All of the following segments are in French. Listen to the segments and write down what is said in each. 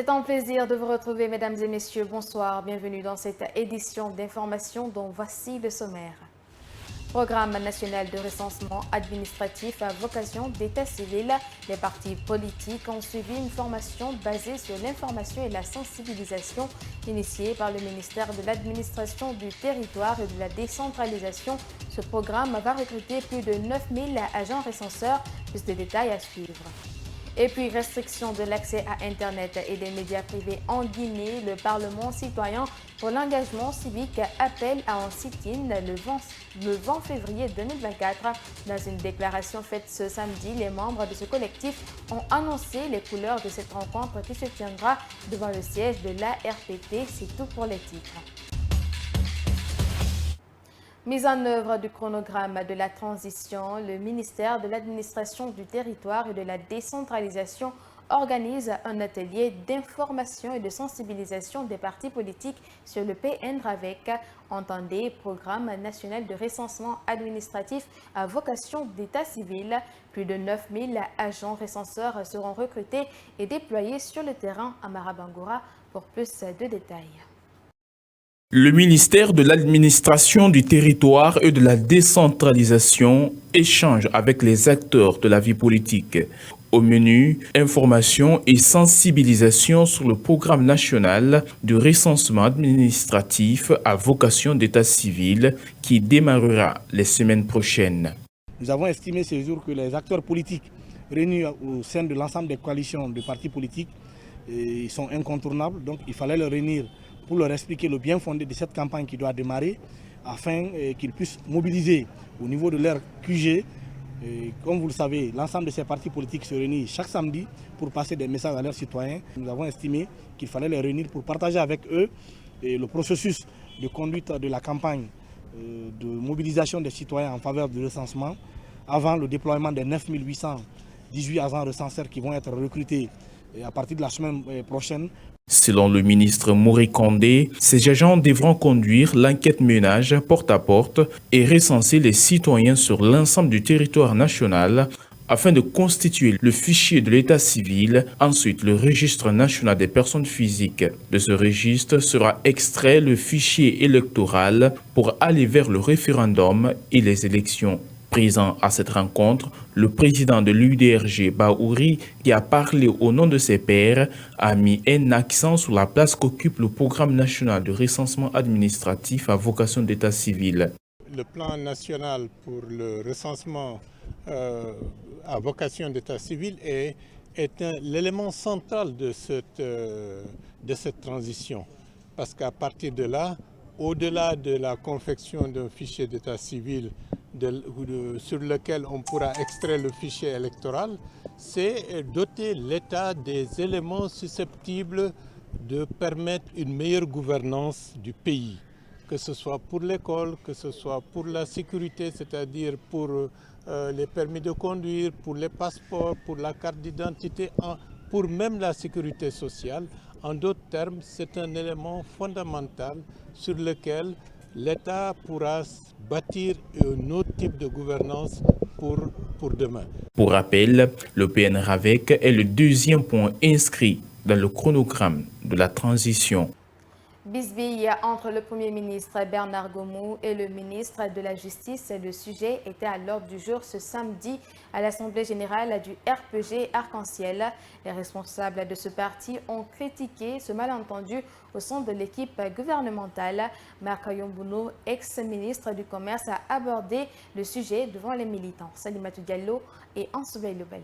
C'est un plaisir de vous retrouver, mesdames et messieurs. Bonsoir, bienvenue dans cette édition d'information dont voici le sommaire. Programme national de recensement administratif à vocation d'état civil. Les partis politiques ont suivi une formation basée sur l'information et la sensibilisation initiée par le ministère de l'Administration du Territoire et de la Décentralisation. Ce programme va recruter plus de 9000 agents recenseurs. Plus de détails à suivre. Et puis, restriction de l'accès à Internet et des médias privés en Guinée, le Parlement citoyen pour l'engagement civique appelle à un sit-in le 20 février 2024. Dans une déclaration faite ce samedi, les membres de ce collectif ont annoncé les couleurs de cette rencontre qui se tiendra devant le siège de l'ARPT. C'est tout pour les titres. Mise en œuvre du chronogramme de la transition, le ministère de l'Administration du Territoire et de la Décentralisation organise un atelier d'information et de sensibilisation des partis politiques sur le PNRAVEC, entendez Programme national de recensement administratif à vocation d'état civil. Plus de 9000 agents recenseurs seront recrutés et déployés sur le terrain à Marabangoura. Pour plus de détails. Le ministère de l'Administration du Territoire et de la Décentralisation échange avec les acteurs de la vie politique. Au menu, information et sensibilisation sur le programme national de recensement administratif à vocation d'état civil qui démarrera les semaines prochaines. Nous avons estimé ce jour que les acteurs politiques réunis au sein de l'ensemble des coalitions de partis politiques sont incontournables, donc il fallait les réunir pour leur expliquer le bien fondé de cette campagne qui doit démarrer, afin qu'ils puissent mobiliser au niveau de leur QG. Comme vous le savez, l'ensemble de ces partis politiques se réunissent chaque samedi pour passer des messages à leurs citoyens. Nous avons estimé qu'il fallait les réunir pour partager avec eux le processus de conduite de la campagne de mobilisation des citoyens en faveur du recensement avant le déploiement des 9818 agents recenseurs qui vont être recrutés à partir de la semaine prochaine. Selon le ministre Mori Kondé, ces agents devront conduire l'enquête ménage porte à porte et recenser les citoyens sur l'ensemble du territoire national afin de constituer le fichier de l'état civil, ensuite le registre national des personnes physiques. De ce registre sera extrait le fichier électoral pour aller vers le référendum et les élections. Présent à cette rencontre, le président de l'UDRG, Baouri, qui a parlé au nom de ses pairs, a mis un accent sur la place qu'occupe le programme national de recensement administratif à vocation d'état civil. Le plan national pour le recensement à vocation d'état civil est l'élément central de cette transition. Parce qu'à partir de là, au-delà de la confection d'un fichier d'état civil sur lequel on pourra extraire le fichier électoral, c'est doter l'État des éléments susceptibles de permettre une meilleure gouvernance du pays, que ce soit pour l'école, que ce soit pour la sécurité, c'est-à-dire pour les permis de conduire, pour les passeports, pour la carte d'identité, pour même la sécurité sociale. En d'autres termes, c'est un élément fondamental sur lequel l'État pourra bâtir un autre type de gouvernance pour demain. Pour rappel, le PNRAVEC est le deuxième point inscrit dans le chronogramme de la transition. Bisbille entre le Premier ministre Bernard Gomou et le ministre de la Justice. Le sujet était à l'ordre du jour ce samedi à l'Assemblée générale du RPG Arc-en-Ciel. Les responsables de ce parti ont critiqué ce malentendu au sein de l'équipe gouvernementale. Marc Yombouno, ex-ministre du Commerce, a abordé le sujet devant les militants. Salimatou Diallo et Ansoubey Lobalde.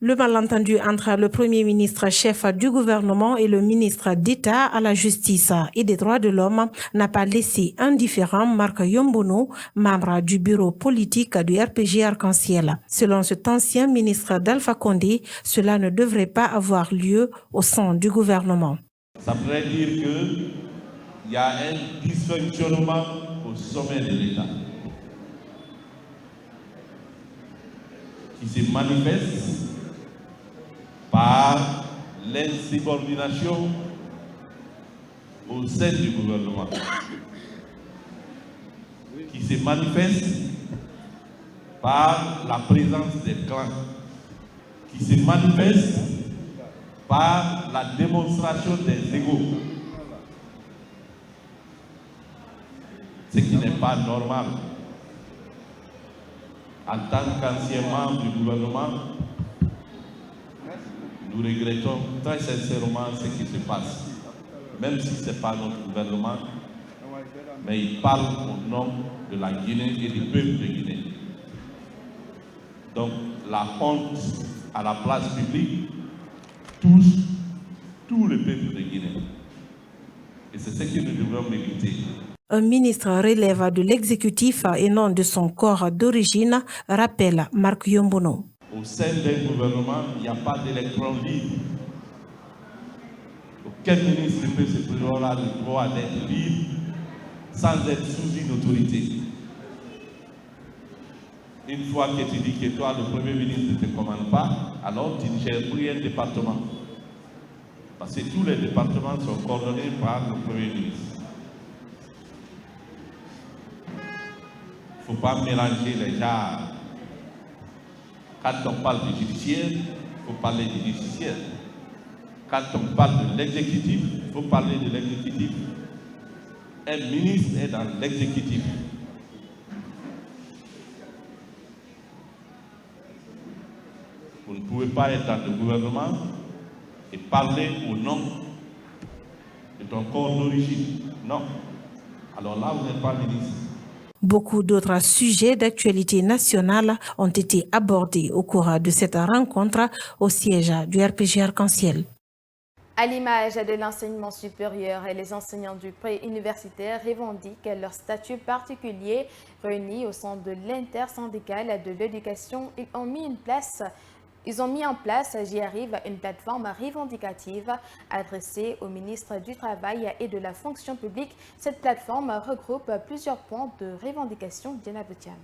Le malentendu entre le Premier ministre chef du gouvernement et le ministre d'État à la Justice et des droits de l'homme n'a pas laissé indifférent Marc Yombouno, membre du bureau politique du RPG Arc-en-Ciel. Selon cet ancien ministre d'Alpha Condé, cela ne devrait pas avoir lieu au sein du gouvernement. Ça voudrait dire qu'il y a un dysfonctionnement au sommet de l'État qui se manifeste par l'insubordination au sein du gouvernement, qui se manifeste par la présence des clans, qui se manifeste par la démonstration des égaux. Ce qui n'est pas normal. En tant qu'ancien membre du gouvernement, nous regrettons très sincèrement ce qui se passe. Même si ce n'est pas notre gouvernement, mais il parle au nom de la Guinée et du peuple de Guinée. Donc la honte à la place publique touche tout le peuple de Guinée. Et c'est ce que nous devons mériter. Un ministre relève de l'exécutif et non de son corps d'origine, rappelle Marc Yombono. Au sein d'un gouvernement, il n'y a pas d'électron libre. Aucun ministre ne peut se prévaloir le droit d'être libre sans être sous une autorité. Une fois que tu dis que toi, le Premier ministre ne te commande pas, alors tu ne gères plus un département. Parce que tous les départements sont coordonnés par le Premier ministre. Il ne faut pas mélanger les genres. Quand on parle du judiciaire, il faut parler du justicière. Quand on parle de l'exécutif, il faut parler de l'exécutif. Un ministre est dans l'exécutif. Vous ne pouvez pas être dans le gouvernement et parler au nom de ton corps d'origine. Non. Alors là, vous n'êtes pas ministre. Beaucoup d'autres sujets d'actualité nationale ont été abordés au cours de cette rencontre au siège du RPG Arc-en-Ciel. À l'image de l'enseignement supérieur, et les enseignants du pré-universitaire revendiquent leur statut particulier. Réunis au sein de l'intersyndicale de l'éducation, ils ont mis en place, j'y arrive, une plateforme revendicative adressée au ministre du Travail et de la Fonction publique. Cette plateforme regroupe plusieurs points de revendication. Diana Boutiam.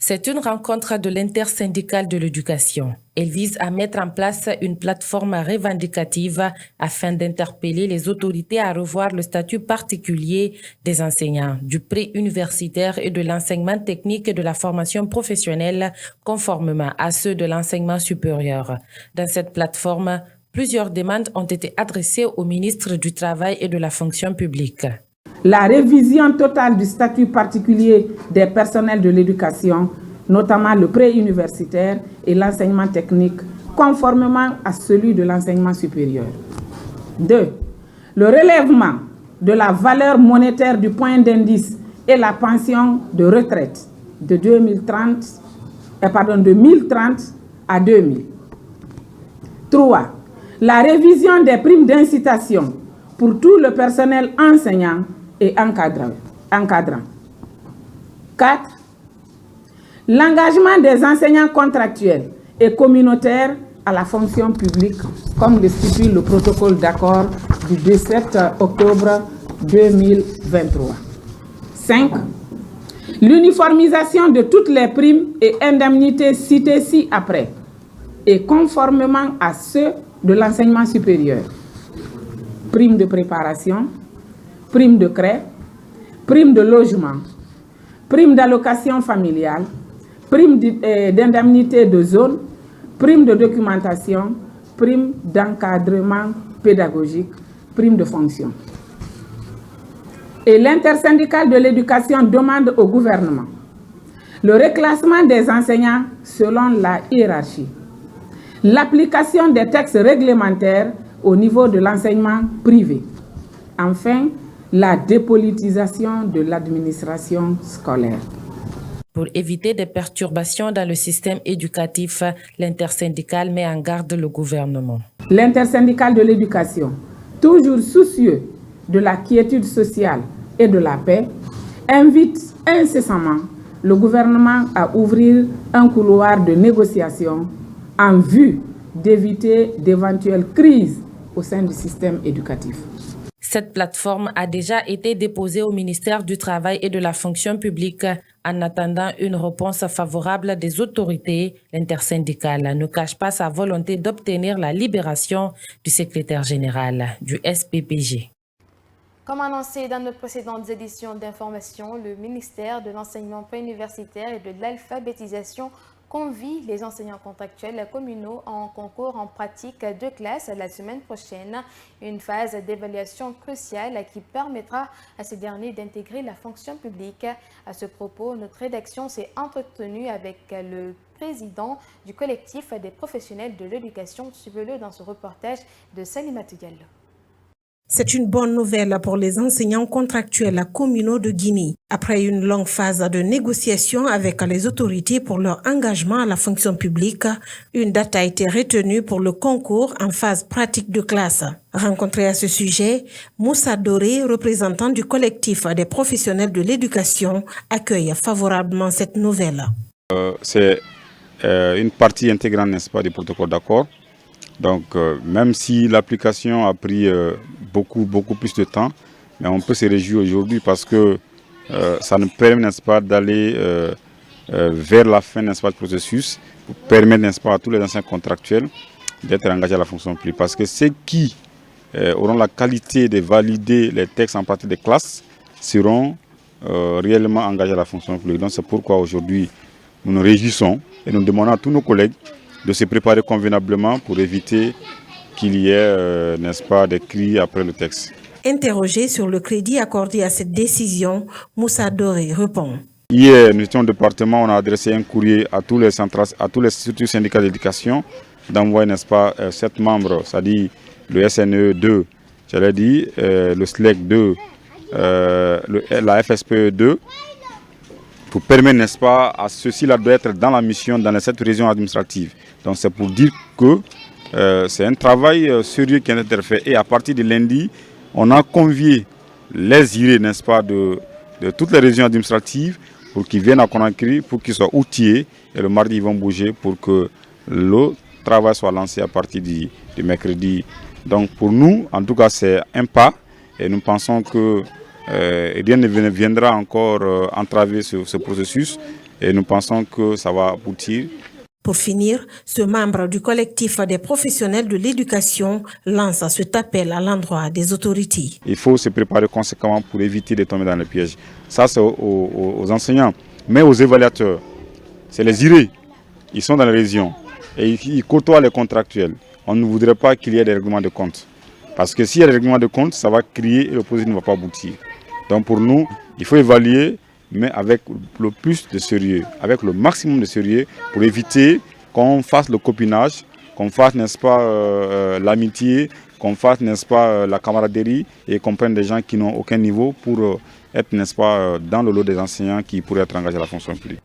C'est une rencontre de l'intersyndicale de l'éducation. Elle vise à mettre en place une plateforme revendicative afin d'interpeller les autorités à revoir le statut particulier des enseignants, du pré-universitaire et de l'enseignement technique et de la formation professionnelle conformément à ceux de l'enseignement supérieur. Dans cette plateforme, plusieurs demandes ont été adressées au ministre du Travail et de la Fonction publique. La révision totale du statut particulier des personnels de l'éducation, notamment le pré-universitaire et l'enseignement technique, conformément à celui de l'enseignement supérieur. 2. Le relèvement de la valeur monétaire du point d'indice et la pension de retraite de 1030 à 2000. 3. La révision des primes d'incitation pour tout le personnel enseignant et encadrant. 4. L'engagement des enseignants contractuels et communautaires à la fonction publique, comme le stipule le protocole d'accord du 17 octobre 2023. 5. L'uniformisation de toutes les primes et indemnités citées ci-après, et conformément à ceux de l'enseignement supérieur. Prime de préparation, prime de craie, prime de logement, prime d'allocation familiale, prime d'indemnité de zone, prime de documentation, prime d'encadrement pédagogique, prime de fonction. Et l'intersyndicale de l'éducation demande au gouvernement le reclassement des enseignants selon la hiérarchie, l'application des textes réglementaires au niveau de l'enseignement privé. Enfin, la dépolitisation de l'administration scolaire. Pour éviter des perturbations dans le système éducatif, l'intersyndicale met en garde le gouvernement. L'intersyndicale de l'éducation, toujours soucieux de la quiétude sociale et de la paix, invite incessamment le gouvernement à ouvrir un couloir de négociation en vue d'éviter d'éventuelles crises au sein du système éducatif. Cette plateforme a déjà été déposée au ministère du Travail et de la Fonction publique. En attendant une réponse favorable des autorités, l'intersyndicale ne cache pas sa volonté d'obtenir la libération du secrétaire général du SPPG. Comme annoncé dans nos précédentes éditions d'information, le ministère de l'enseignement préuniversitaire et de l'alphabétisation convie les enseignants contractuels communaux en concours en pratique de classe la semaine prochaine. Une phase d'évaluation cruciale qui permettra à ces derniers d'intégrer la fonction publique. À ce propos, notre rédaction s'est entretenue avec le président du collectif des professionnels de l'éducation. Suivez-le dans ce reportage de Salimata Diallo. C'est une bonne nouvelle pour les enseignants contractuels communaux de Guinée. Après une longue phase de négociation avec les autorités pour leur engagement à la fonction publique, une date a été retenue pour le concours en phase pratique de classe. Rencontré à ce sujet, Moussa Doré, représentant du collectif des professionnels de l'éducation, accueille favorablement cette nouvelle. C'est une partie intégrante, n'est-ce pas, du protocole d'accord. Donc, même si l'application a pris beaucoup plus de temps, mais on peut se réjouir aujourd'hui parce que ça nous permet, n'est-ce pas, d'aller vers la fin, n'est-ce pas, du processus, pour permettre, n'est-ce pas, à tous les anciens contractuels d'être engagés à la fonction publique. Parce que ceux qui auront la qualité de valider les textes en pratique de classe seront réellement engagés à la fonction publique. Donc, c'est pourquoi aujourd'hui, nous nous réjouissons et nous demandons à tous nos collègues de se préparer convenablement pour éviter qu'il y ait, n'est-ce pas, des cris après le texte. Interrogé sur le crédit accordé à cette décision, Moussa Doré répond. Hier, nous étions au département, on a adressé un courrier à tous les structures syndicales d'éducation d'envoyer, n'est-ce pas, 7 membres, c'est-à-dire le SNE 2, j'allais dire, le SLEC 2, la FSPE 2, pour permettre, n'est-ce pas, à ceux-ci-là d'être dans la mission dans les 7 régions administratives. Donc c'est pour dire que c'est un travail sérieux qui a été fait. Et à partir de lundi, on a convié les IRE, n'est-ce pas, de toutes les régions administratives pour qu'ils viennent à Conakry, pour qu'ils soient outillés. Et le mardi, ils vont bouger pour que le travail soit lancé à partir du mercredi. Donc pour nous, en tout cas, c'est un pas. Et nous pensons que rien ne viendra encore entraver ce processus et nous pensons que ça va aboutir. Pour finir, ce membre du collectif des professionnels de l'éducation lance cet appel à l'endroit des autorités. Il faut se préparer conséquemment pour éviter de tomber dans le piège. Ça, c'est aux enseignants, mais aux évaluateurs. C'est les IRE. Ils sont dans les régions et ils côtoient les contractuels. On ne voudrait pas qu'il y ait des règlements de compte. Parce que s'il y a des règlements de compte, ça va crier et le processus ne va pas aboutir. Donc pour nous, il faut évaluer, mais avec le plus de sérieux, avec le maximum de sérieux, pour éviter qu'on fasse le copinage, qu'on fasse, n'est-ce pas, l'amitié, qu'on fasse, n'est-ce pas, la camaraderie, et qu'on prenne des gens qui n'ont aucun niveau pour être, n'est-ce pas, dans le lot des enseignants qui pourraient être engagés à la fonction publique.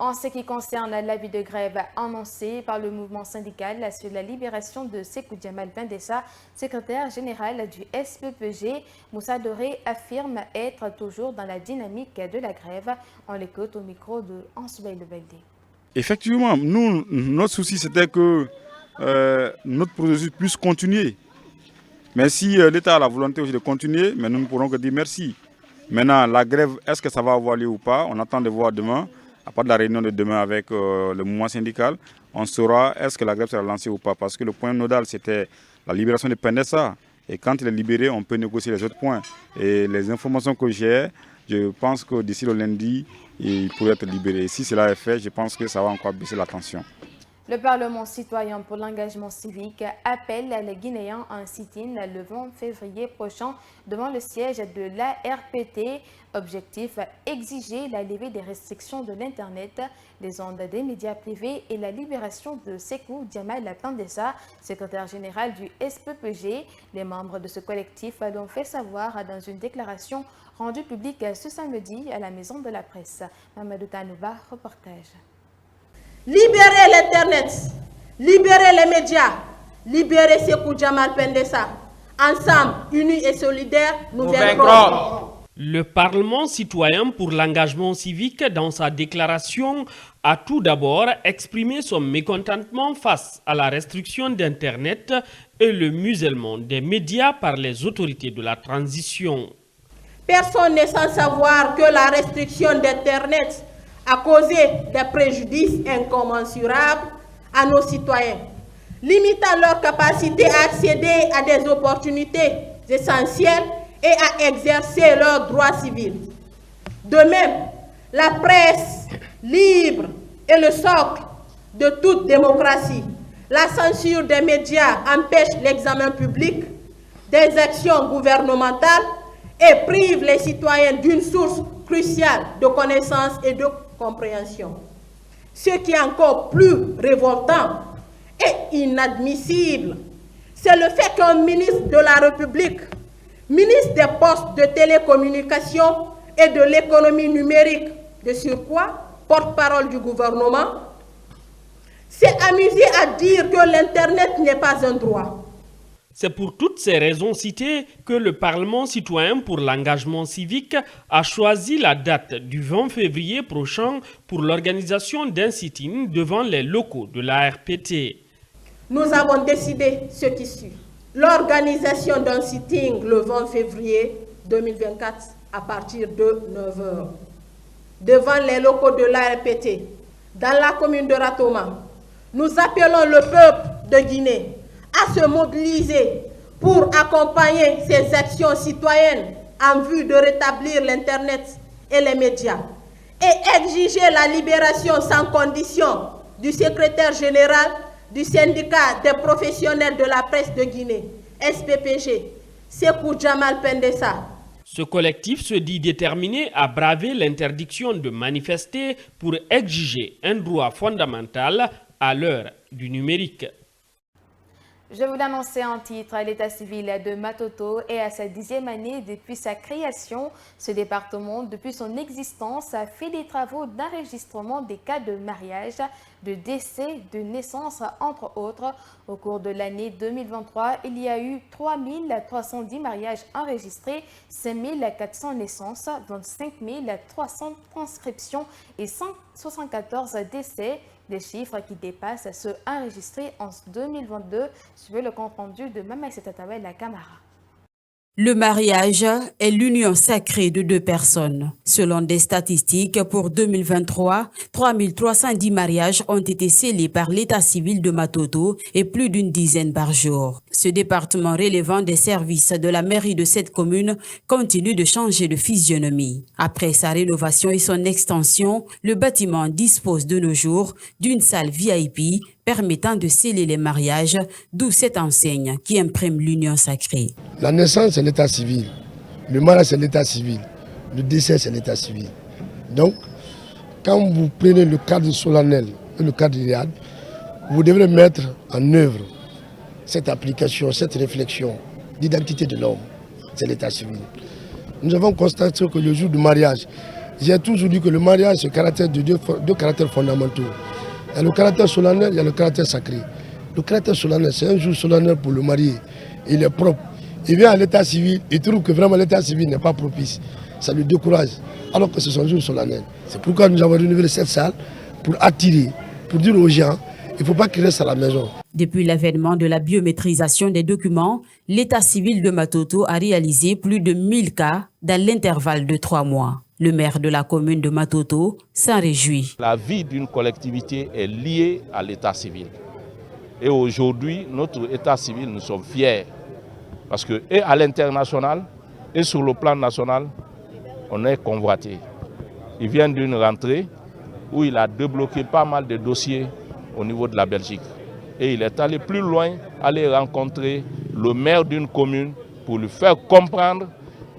En ce qui concerne l'avis de grève annoncé par le mouvement syndical sur la libération de Sékou Djamal Pendessa, secrétaire général du SPPG, Moussa Doré affirme être toujours dans la dynamique de la grève. On l'écoute au micro de Ansoubaï Lebelde. Effectivement, nous, notre souci c'était que notre processus puisse continuer. Mais si l'État a la volonté aussi de continuer, mais nous ne pourrons que dire merci. Maintenant, la grève, est-ce que ça va avoir lieu ou pas? On attend de voir demain. À part de la réunion de demain avec le mouvement syndical, on saura est-ce que la grève sera lancée ou pas. Parce que le point nodal, c'était la libération de Pendessa. Et quand il est libéré, on peut négocier les autres points. Et les informations que j'ai, je pense que d'ici le lundi, il pourrait être libéré. Et si cela est fait, je pense que ça va encore baisser la tension. Le Parlement citoyen pour l'engagement civique appelle les Guinéens à un sit-in le 20 février prochain devant le siège de l'ARPT. Objectif, exiger la levée des restrictions de l'Internet, des ondes des médias privés et la libération de Sékou Djamal Pendessa, secrétaire général du SPPG. Les membres de ce collectif l'ont fait savoir dans une déclaration rendue publique ce samedi à la Maison de la Presse. Mamadou Tanouba, reportage. Libérer l'Internet, libérer les médias, libérer Sékou Djamal Pendessa. Ensemble, unis et solidaires, nous vaincrons. Le Parlement citoyen pour l'engagement civique, dans sa déclaration, a tout d'abord exprimé son mécontentement face à la restriction d'Internet et le musellement des médias par les autorités de la transition. Personne n'est sans savoir que la restriction d'Internet a causé des préjudices incommensurables à nos citoyens, limitant leur capacité à accéder à des opportunités essentielles et à exercer leurs droits civils. De même, la presse libre est le socle de toute démocratie. La censure des médias empêche l'examen public des actions gouvernementales et prive les citoyens d'une source cruciale de connaissances et de compréhension. Ce qui est encore plus révoltant et inadmissible, c'est le fait qu'un ministre de la République, ministre des postes de télécommunications et de l'économie numérique, de surcroît, porte-parole du gouvernement, s'est amusé à dire que l'Internet n'est pas un droit. C'est pour toutes ces raisons citées que le Parlement citoyen pour l'engagement civique a choisi la date du 20 février prochain pour l'organisation d'un sit-in devant les locaux de la RPT. Nous avons décidé ce qui suit. L'organisation d'un sit-in le 20 février 2024 à partir de 9h devant les locaux de la RPT dans la commune de Ratoma. Nous appelons le peuple de Guinée à se mobiliser pour accompagner ces actions citoyennes en vue de rétablir l'Internet et les médias et exiger la libération sans condition du secrétaire général du syndicat des professionnels de la presse de Guinée, SPPG, Sekou Jamal Pendessa. Ce collectif se dit déterminé à braver l'interdiction de manifester pour exiger un droit fondamental à l'heure du numérique. Je vous l'annonçais en titre, l'état civil de Matoto est à sa 10e année depuis sa création. Ce département, depuis son existence, a fait des travaux d'enregistrement des cas de mariage, de décès, de naissance, entre autres. Au cours de l'année 2023, il y a eu 3310 mariages enregistrés, 5400 naissances, dont 5300 transcriptions et 174 décès. Des chiffres qui dépassent ceux enregistrés en 2022. Suivez le compte rendu de Mama Setatawe la Camara. Le mariage est l'union sacrée de deux personnes. Selon des statistiques, pour 2023, 3310 mariages ont été scellés par l'état civil de Matoto et plus d'une dizaine par jour. Ce département relevant des services de la mairie de cette commune continue de changer de physionomie. Après sa rénovation et son extension, le bâtiment dispose de nos jours d'une salle VIP permettant de sceller les mariages, d'où cette enseigne qui imprime l'union sacrée. La naissance, c'est l'état civil. Le mariage, c'est l'état civil. Le décès, c'est l'état civil. Donc, quand vous prenez le cadre solennel et le cadre idéal, vous devrez mettre en œuvre cette application, cette réflexion d'identité de l'homme. C'est l'état civil. Nous avons constaté que le jour du mariage, j'ai toujours dit que le mariage se caractérise de deux caractères fondamentaux. Il y a le caractère solennel, il y a le caractère sacré. Le caractère solennel, c'est un jour solennel pour le marié. Il est propre. Il vient à l'état civil, il trouve que vraiment l'état civil n'est pas propice. Ça lui décourage, alors que c'est son jour solennel. C'est pourquoi nous avons rénové cette salle pour attirer, pour dire aux gens, il ne faut pas qu'ils restent à la maison. Depuis l'avènement de la biométrisation des documents, l'état civil de Matoto a réalisé plus de 1000 cas dans l'intervalle de 3 mois. Le maire de la commune de Matoto s'en réjouit. La vie d'une collectivité est liée à l'état civil. Et aujourd'hui, notre état civil, nous sommes fiers. Parce que, et à l'international, et sur le plan national, on est convoité. Il vient d'une rentrée où il a débloqué pas mal de dossiers au niveau de la Belgique. Et il est allé plus loin, aller rencontrer le maire d'une commune pour lui faire comprendre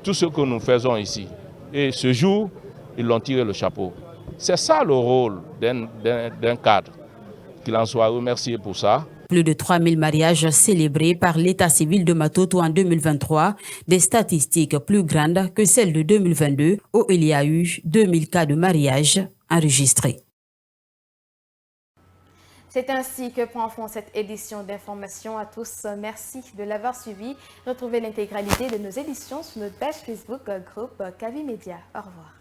tout ce que nous faisons ici. Et ce jour, ils l'ont tiré le chapeau. C'est ça le rôle d'un cadre. Qu'il en soit remercié pour ça. Plus de 3000 mariages célébrés par l'état civil de Matoto en 2023, des statistiques plus grandes que celles de 2022, où il y a eu 2000 cas de mariage enregistrés. C'est ainsi que prend fin cette édition d'information à tous. Merci de l'avoir suivi. Retrouvez l'intégralité de nos éditions sur notre page Facebook groupe Kavi Média. Au revoir.